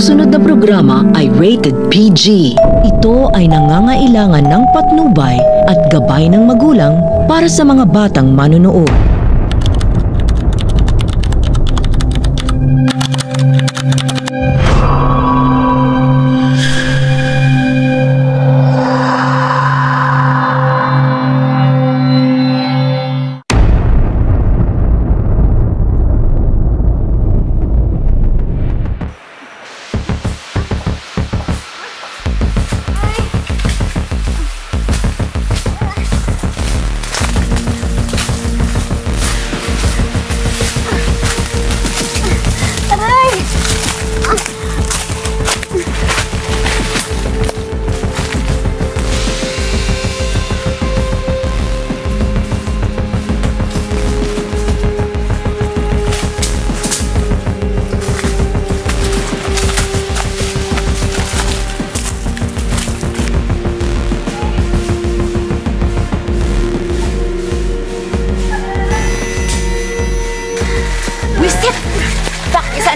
sumusunod na programa ay rated PG. Ito ay nangangailangan ng patnubay at gabay ng magulang para sa mga batang manunood.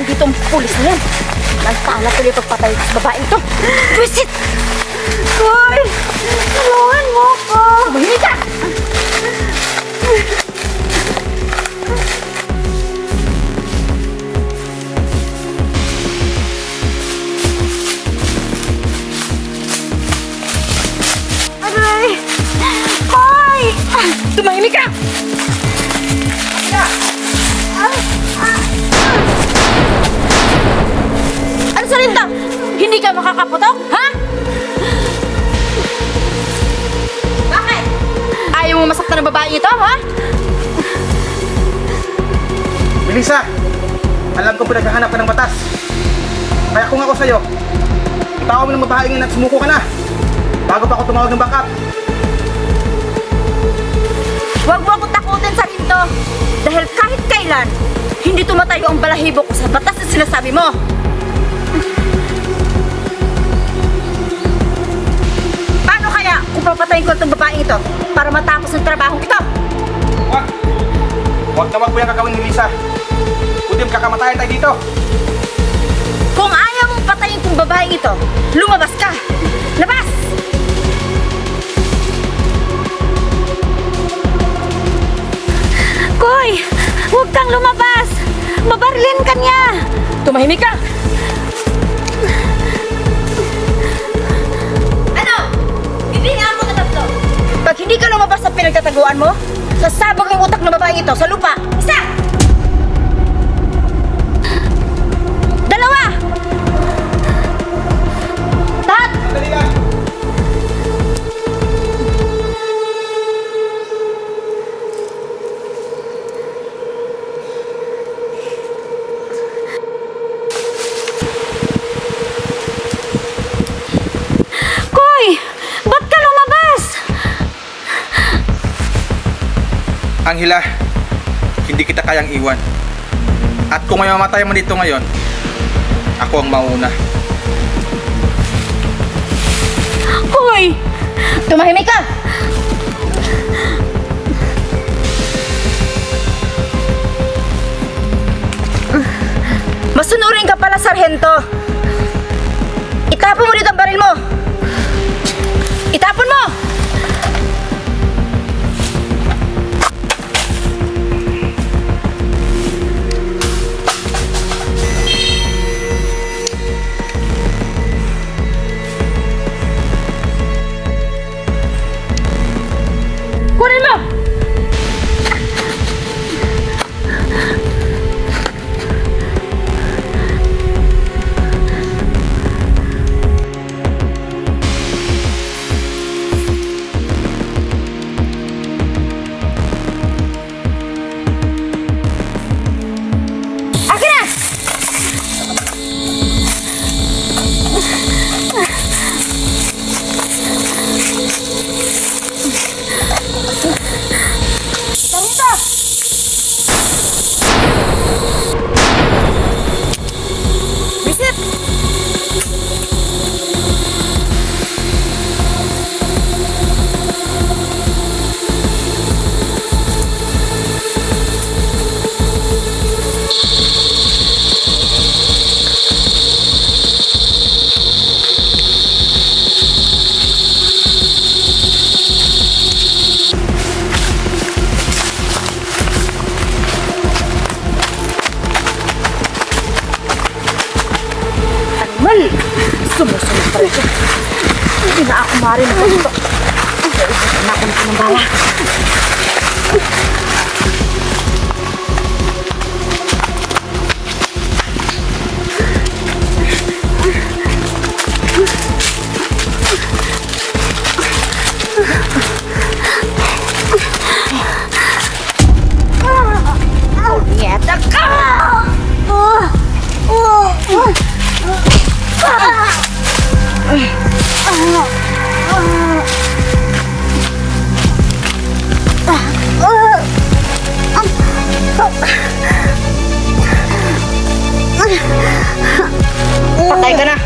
Itong pulis na yan. Mantala tuloy pagpatay sa babae ito. Twisted! Koy! Tulungan mo ko! Tumahimik ka! Aray! Koy! Tumahimik ka! Ano sa rinta? Hindi ka makakaputok? Ha? Bakit? Ayaw mo masaktan ng babae ito, ha? Melissa! Alam kong pinaghahanap ka ng batas. Kaya kung ako sa'yo, tawag mo ng babaeng at sumuko ka na bago pa ako tumawag ng backup. Huwag mo akong takutin sa rinto dahil kahit kailan, hindi tumatayo ang balahibo ko sa batas na sinasabi mo. Paano kaya kung papatayin ko itong babaeng ito para matapos ang trabaho ito? Huwag! Huwag na huwag mo yung gagawin ni Lisa. Kundi kakamatayan tayo dito. Kung ayaw mong patayin itong babaeng ito, lumabas ka! Labas! Koy! Huwag kang lumabas! Babarilin ka niya! Tumahimik ka! Ano? Hindi nga ako natatlo. Pag hindi ka lumabas sa pinagtataguan mo, sasabog ang utak ng babaeng ito sa lupa. Isa! Dalawa! Tat! Dali lang! Anghela, hindi kita kayang iwan. At kung may mamatay man dito ngayon, ako ang mauna. Hoy! Tumahimik ka! Masunurin ka pala, Sargento. Itapon mo dito ang baril mo. Itapon mo! Kunin mo! Hindi na ako maaaring magpapito. Pero isa na ako ng bala. Nyata ka! Patay ka na!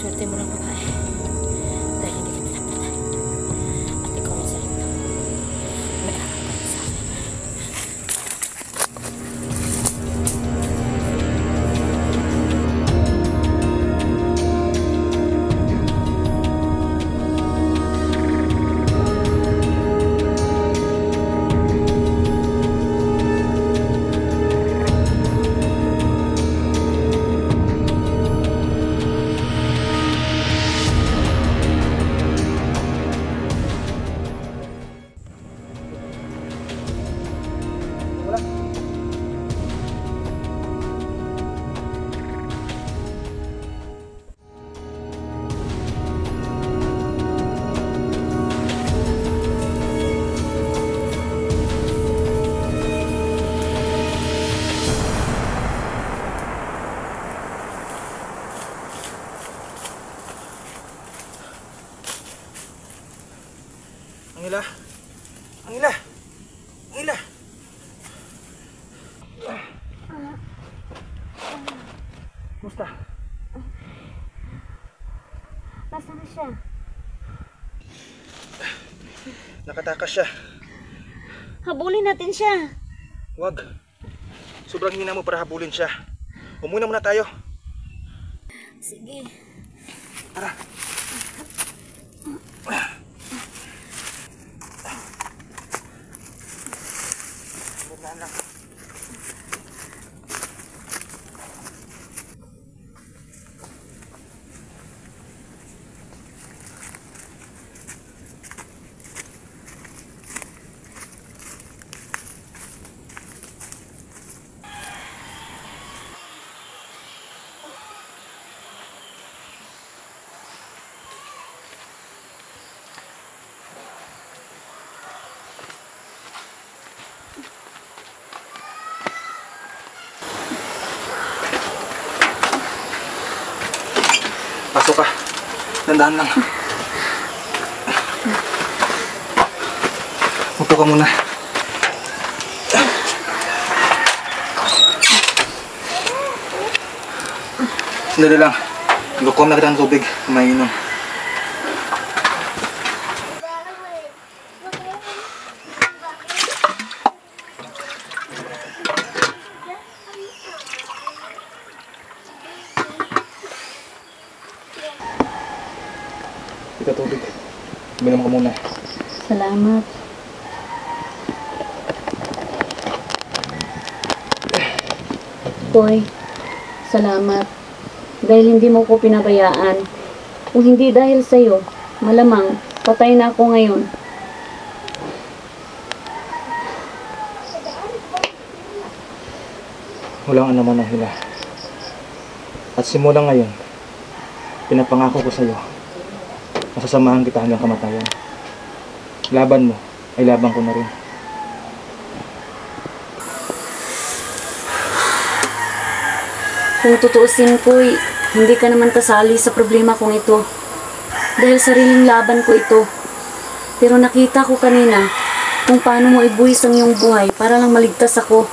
Swerte mo lang babae. Dahil hindi kita napatay. At ikaw rin sa ito. May aral ka rin sa akin. Angela! Angela! Angela! Kumusta? Nasaan na siya? Nakatakas siya. Habulin natin siya. Wag. Sobrang hina mo para habulin siya. Umuna muna tayo. Sige. Tara. Dahan-dahan lang. Upo ka muna. Sandali lang. Lukom na kita ng tubig. Mainom. Ika tubig. Uminom ka muna. Salamat. Koy, salamat. Dahil hindi mo ko pinabayaan. Kung hindi dahil sa'yo, malamang patay na ako ngayon. Walang anuman ang hila. At simula ngayon, pinapangako ko sa'yo, masasamahan kita hanggang kamatayan. Laban mo, ay laban ko na rin. Kung tutuusin ko'y, hindi ka naman kasali sa problema kong ito. Dahil sariling laban ko ito. Pero nakita ko kanina kung paano mo ibuwis ang iyong buhay para lang maligtas ako.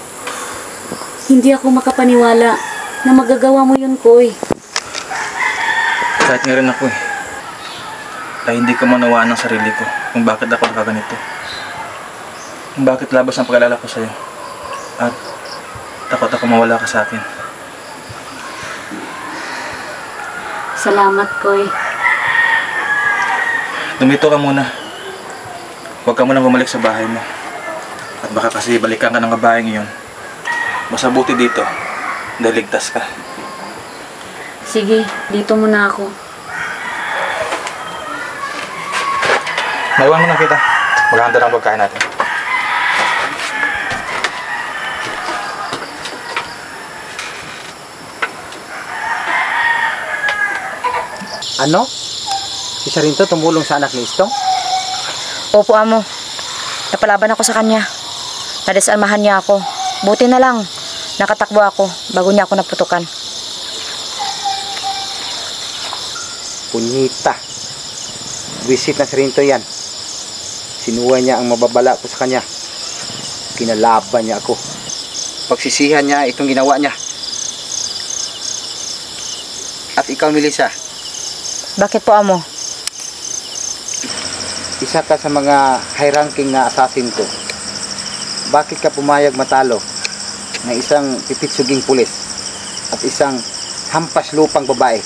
Hindi ako makapaniwala na magagawa mo yun, Koy. Kahit nga rin ako ay hindi ko manawaan ng sarili ko kung bakit ako nakaganito. Kung bakit labas ang pag-alala ko sa'yo. At takot ako mawala ka sa akin. Salamat, Koy. Dumito ka muna. Huwag ka munang bumalik sa bahay mo. At baka kasi balikan ka ng kabahay ngayon. Mas mabuti dito dahil ligtas ka. Sige, dito muna ako. Maiwan mo na kita. Maghahanda ng pagkain natin. Ano? Si Sarinto tumulong sa anak ni Istong? Opo, amo. Napalaban ako sa kanya. Nadisarmahan niya ako. Buti na lang, nakatakbo ako bago niya ako naputukan. Punyita. Visit na Sarinto yan. Sinuha niya ang mababala ko sa kanya. Kinalaban niya ako. Pagsisihan niya itong ginawa niya. At ikaw, Melissa, Bakit po, amo? isa ka sa mga high-ranking na assassin ko. Bakit ka pumayag matalo ng isang pipitsuging pulis at isang hampas lupang babae?